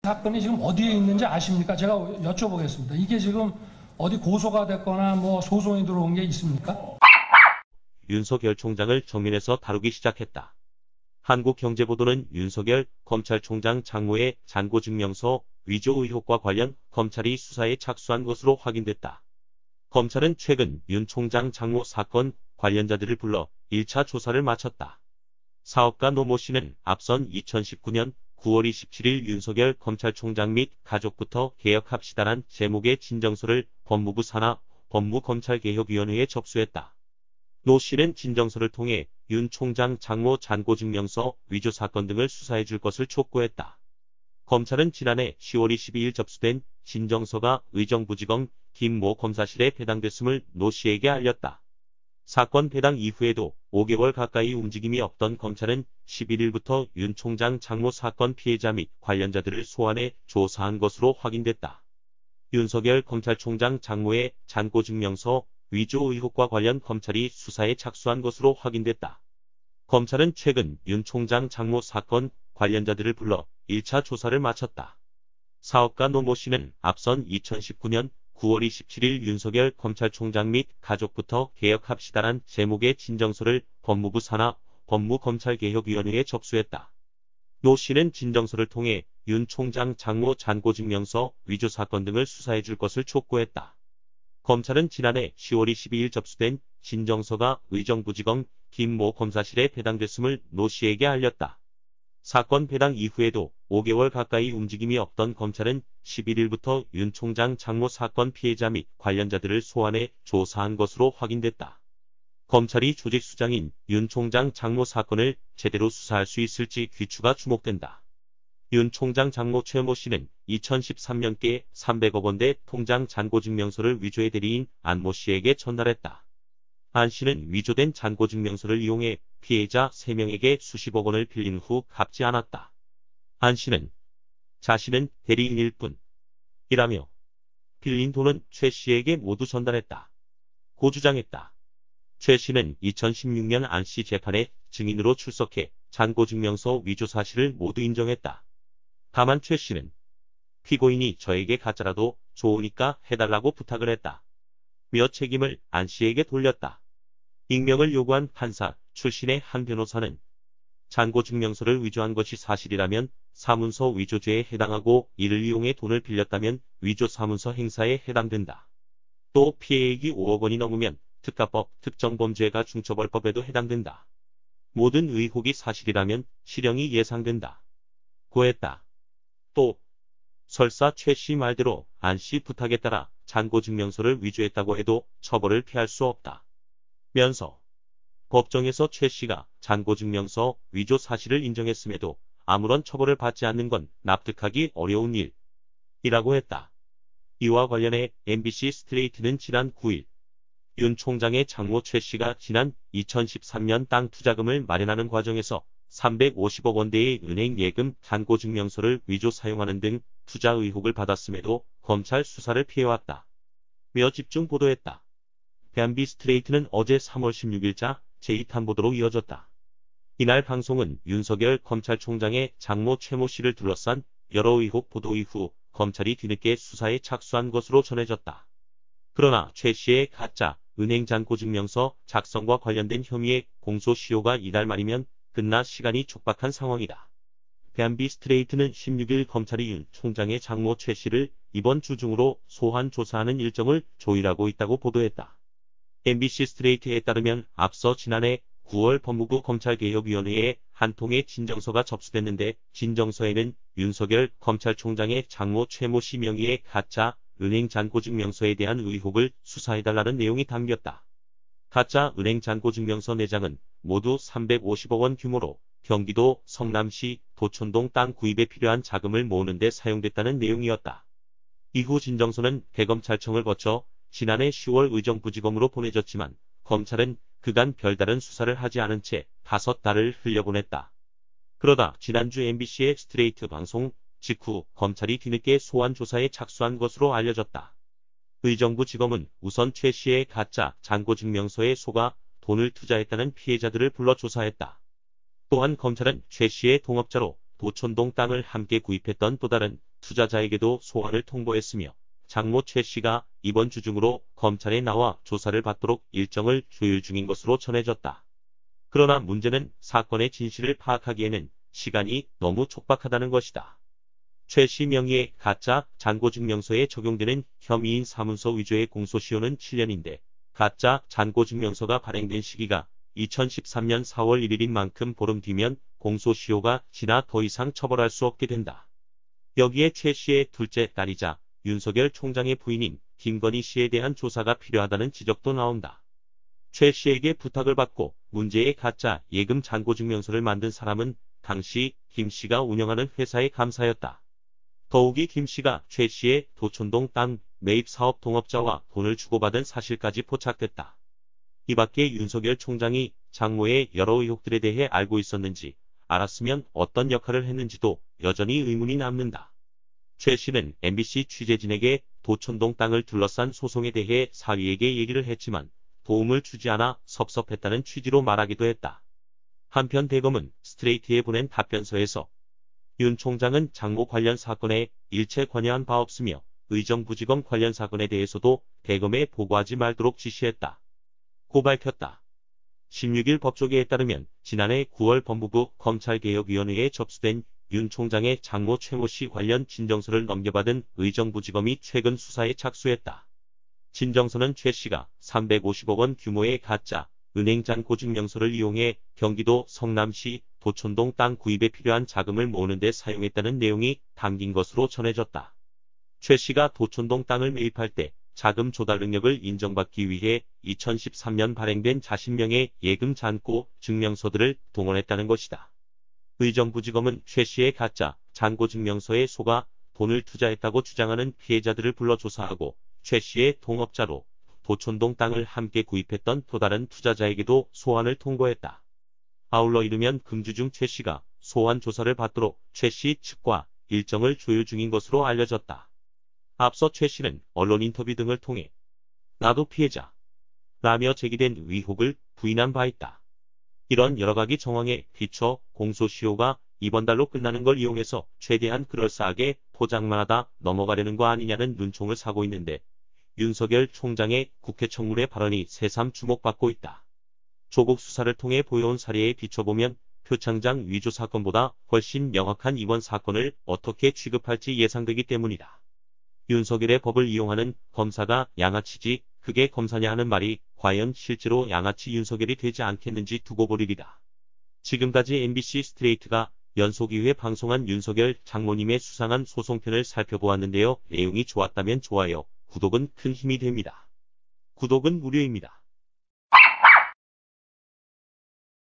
사건이 지금 어디에 있는지 아십니까? 제가 여쭤보겠습니다. 이게 지금 어디 고소가 됐거나 뭐 소송이 들어온 게 있습니까? 윤석열 총장을 정면에서 다루기 시작했다. 한국경제보도는 윤석열 검찰총장 장모의 잔고증명서 위조 의혹과 관련 검찰이 수사에 착수한 것으로 확인됐다. 검찰은 최근 윤 총장 장모 사건 관련자들을 불러 1차 조사를 마쳤다. 사업가 노모 씨는 앞선 2019년 9월 27일 윤석열 검찰총장 및 가족부터 개혁합시다란 제목의 진정서를 법무부 산하 법무검찰개혁위원회에 접수했다. 노 씨는 진정서를 통해 윤 총장 장모 잔고증명서 위조 사건 등을 수사해 줄 것을 촉구했다. 검찰은 지난해 10월 22일 접수된 진정서가 의정부지검 김모 검사실에 배당됐음을 노 씨에게 알렸다. 사건 배당 이후에도 5개월 가까이 움직임이 없던 검찰은 11일부터 윤 총장 장모 사건 피해자 및 관련자들을 소환해 조사한 것으로 확인됐다. 윤석열 검찰총장 장모의 잔고증명서 위조 의혹과 관련 검찰이 수사에 착수한 것으로 확인됐다. 검찰은 최근 윤 총장 장모 사건 관련자들을 불러 1차 조사를 마쳤다. 사업가 노모 씨는 앞선 2019년 9월 27일 윤석열 검찰총장 및 가족부터 개혁합시다란 제목의 진정서를 법무부 산하 법무검찰개혁위원회에 접수했다. 노 씨는 진정서를 통해 윤 총장 장모 잔고증명서 위조 사건 등을 수사해 줄 것을 촉구했다. 검찰은 지난해 10월 22일 접수된 진정서가 의정부지검 김모 검사실에 배당됐음을 노 씨에게 알렸다. 사건 배당 이후에도 5개월 가까이 움직임이 없던 검찰은 11일부터 윤 총장 장모 사건 피해자 및 관련자들을 소환해 조사한 것으로 확인됐다. 검찰이 조직수장인 윤 총장 장모 사건을 제대로 수사할 수 있을지 귀추가 주목된다. 윤 총장 장모 최모 씨는 2013년께 300억 원대 통장 잔고증명서를 위조해 대리인 안모 씨에게 전달했다. 안 씨는 위조된 잔고증명서를 이용해 피해자 3명에게 수십억 원을 빌린 후 갚지 않았다. 안 씨는 자신은 대리인일 뿐이라며 빌린 돈은 최 씨에게 모두 전달했다 고 주장했다. 최 씨는 2016년 안 씨 재판에 증인으로 출석해 잔고증명서 위조 사실을 모두 인정했다. 다만 최 씨는 피고인이 저에게 가짜라도 좋으니까 해달라고 부탁을 했다 며 책임을 안 씨에게 돌렸다. 익명을 요구한 판사 출신의 한 변호사는 잔고증명서를 위조한 것이 사실이라면 사문서 위조죄에 해당하고 이를 이용해 돈을 빌렸다면 위조 사문서 행사에 해당된다. 또 피해액이 5억 원이 넘으면 특가법 특정범죄가 중처벌법에도 해당된다. 모든 의혹이 사실이라면 실형이 예상된다 고 했다. 또 설사 최 씨 말대로 안 씨 부탁에 따라 잔고증명서를 위조했다고 해도 처벌을 피할 수 없다 면서 법정에서 최 씨가 잔고증명서 위조 사실을 인정했음에도 아무런 처벌을 받지 않는 건 납득하기 어려운 일이라고 했다. 이와 관련해 MBC 스트레이트는 지난 9일 윤 총장의 장모 최 씨가 지난 2013년 땅 투자금을 마련하는 과정에서 350억 원대의 은행 예금 잔고증명서를 위조 사용하는 등 투자 의혹을 받았음에도 검찰 수사를 피해왔다 며 집중 보도했다. MBC 스트레이트는 어제 3월 16일자 제2탄 보도로 이어졌다. 이날 방송은 윤석열 검찰총장의 장모 최모 씨를 둘러싼 여러 의혹 보도 이후 검찰이 뒤늦게 수사에 착수한 것으로 전해졌다. 그러나 최 씨의 가짜 은행 잔고증명서 작성과 관련된 혐의의 공소시효가 이달 말이면 끝나 시간이 촉박한 상황이다. MBC 스트레이트는 16일 검찰이 윤 총장의 장모 최 씨를 이번 주 중으로 소환 조사하는 일정을 조율하고 있다고 보도했다. MBC 스트레이트에 따르면 앞서 지난해 9월 법무부 검찰개혁위원회에 한 통의 진정서가 접수됐는데 진정서에는 윤석열 검찰총장의 장모 최모 씨 명의의 가짜 은행 잔고증명서에 대한 의혹을 수사해달라는 내용이 담겼다. 가짜 은행 잔고증명서 4장은 모두 350억 원 규모로 경기도 성남시 도촌동 땅 구입에 필요한 자금을 모으는 데 사용됐다는 내용이었다. 이후 진정서는 대검찰청을 거쳐 지난해 10월 의정부지검으로 보내졌지만 검찰은 그간 별다른 수사를 하지 않은 채 5달을 흘려보냈다. 그러다 지난주 MBC의 스트레이트 방송 직후 검찰이 뒤늦게 소환 조사에 착수한 것으로 알려졌다. 의정부지검은 우선 최 씨의 가짜 잔고증명서에 속아 돈을 투자했다는 피해자들을 불러 조사했다. 또한 검찰은 최 씨의 동업자로 도촌동 땅을 함께 구입했던 또 다른 투자자에게도 소환을 통보했으며 장모 최 씨가 이번 주 중으로 검찰에 나와 조사를 받도록 일정을 조율 중인 것으로 전해졌다. 그러나 문제는 사건의 진실을 파악하기에는 시간이 너무 촉박하다는 것이다. 최 씨 명의의 가짜 잔고증명서에 적용되는 혐의인 사문서 위조의 공소시효는 7년인데 가짜 잔고증명서가 발행된 시기가 2013년 4월 1일인 만큼 보름 뒤면 공소시효가 지나 더 이상 처벌할 수 없게 된다. 여기에 최 씨의 둘째 딸이자 윤석열 총장의 부인인 김건희 씨에 대한 조사가 필요하다는 지적도 나온다. 최 씨에게 부탁을 받고 문제의 가짜 예금 잔고증명서를 만든 사람은 당시 김 씨가 운영하는 회사의 감사였다. 더욱이 김 씨가 최 씨의 도촌동 땅 매입 사업 동업자와 돈을 주고받은 사실까지 포착됐다. 이 밖에 윤석열 총장이 장모의 여러 의혹들에 대해 알고 있었는지, 알았으면 어떤 역할을 했는지도 여전히 의문이 남는다. 최 씨는 MBC 취재진에게 도촌동 땅을 둘러싼 소송에 대해 사위에게 얘기를 했지만 도움을 주지 않아 섭섭했다는 취지로 말하기도 했다. 한편 대검은 스트레이트에 보낸 답변서에서 윤 총장은 장모 관련 사건에 일체 관여한 바 없으며 의정부지검 관련 사건에 대해서도 대검에 보고하지 말도록 지시했다. 고 밝혔다. 16일 법조계에 따르면 지난해 9월 법무부 검찰개혁위원회에 접수된 윤 총장의 장모 최모 씨 관련 진정서를 넘겨받은 의정부지검이 최근 수사에 착수했다. 진정서는 최 씨가 350억 원 규모의 가짜 은행 잔고증명서를 이용해 경기도 성남시 도촌동 땅 구입에 필요한 자금을 모으는 데 사용했다는 내용이 담긴 것으로 전해졌다. 최 씨가 도촌동 땅을 매입할 때 자금 조달 능력을 인정받기 위해 2013년 발행된 자신명의 예금 잔고 증명서들을 동원했다는 것이다. 의정부지검은 최 씨의 가짜 잔고 증명서에 속아 돈을 투자했다고 주장하는 피해자들을 불러 조사하고 최 씨의 동업자로 도촌동 땅을 함께 구입했던 또 다른 투자자에게도 소환을 통보했다. 아울러 이르면 금주중 최 씨가 소환 조사를 받도록 최 씨 측과 일정을 조율 중인 것으로 알려졌다. 앞서 최 씨는 언론 인터뷰 등을 통해 나도 피해자 라며 제기된 의혹을 부인한 바 있다. 이런 여러가지 정황에 비춰 공소시효가 이번 달로 끝나는 걸 이용해서 최대한 그럴싸하게 포장만 하다 넘어가려는 거 아니냐는 눈총을 사고 있는데 윤석열 총장의 국회 청문회 발언이 새삼 주목받고 있다. 조국 수사를 통해 보여온 사례에 비춰보면 표창장 위조 사건보다 훨씬 명확한 이번 사건을 어떻게 취급할지 예상되기 때문이다. 윤석열의 법을 이용하는 검사가 양아치지 그게 검사냐 하는 말이 과연 실제로 양아치 윤석열이 되지 않겠는지 두고 볼 일이다. 지금까지 MBC 스트레이트가 연속 2회 방송한 윤석열 장모님의 수상한 소송편을 살펴보았는데요. 내용이 좋았다면 좋아요, 구독은 큰 힘이 됩니다. 구독은 무료입니다.